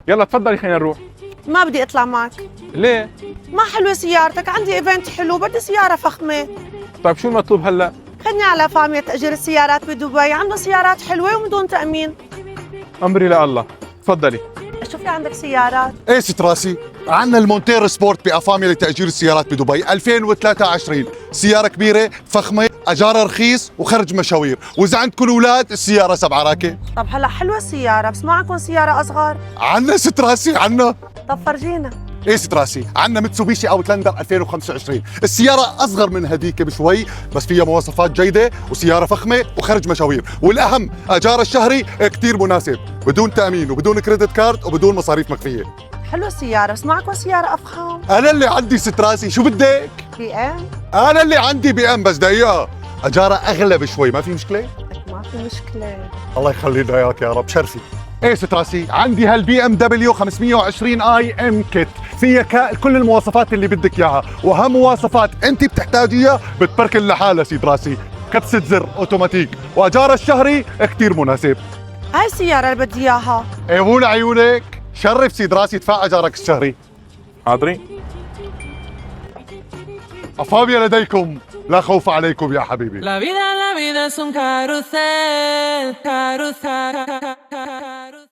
يلا تفضلي خلينا نروح. ما بدي اطلع معك. ليه؟ ما حلوة سيارتك، عندي ايفنت حلو، بدي سيارة فخمة. طيب شو المطلوب هلا؟ خدني على فامية تأجير السيارات بدبي، عنده سيارات حلوة ومن دون تأمين. امري لله، تفضلي. شوف لي عندك سيارات. ايه ست راسي، عندنا المونتير سبورت بافاميا لتاجير السيارات بدبي 2023. سياره كبيره فخمه، اجارها رخيص وخرج مشاوير، واذا عندكم اولاد السياره 7 راكب. طب هلا حلوة السيارة، بس ما عندكم سيارة أصغر؟ عندنا ست راسي، عندنا. طب فرجينا. ايه ست راسي، عندنا ميتسوبيشي اوتلاندر 2025. السياره اصغر من هديك بشوي، بس فيها مواصفات جيده وسياره فخمه وخرج مشاوير، والاهم اجار الشهري كتير مناسب، بدون تامين وبدون كريدت كارد وبدون مصاريف مخفيه. حلوة السيارة، بس ما عندكم سيارة أفخم؟ انا اللي عندي ست راسي، شو بدك؟ بي ام؟ انا اللي عندي بي ام، بس دقيقه اجارها اغلى بشوي، ما في مشكله؟ ما في مشكلة. الله يخلي لنا اياك يا رب، شرفي. ايه ست راسي، عندي هالبي ام دبليو 520 اي ام كيت، فيها كل المواصفات اللي بدك اياها، واهم مواصفات انت بتحتاجيها بتبركن لحالها سيد راسي، كبسة زر اوتوماتيك، واجارها الشهري كثير مناسب. هاي السيارة اللي بدي إياها. ايه مو لعيونك، شرف سيد راسي، ادفع اجارك الشهري. حاضرين. افاميا لديكم، لا خوف عليكم يا حبيبي. La vida es un carrusel, carrusel.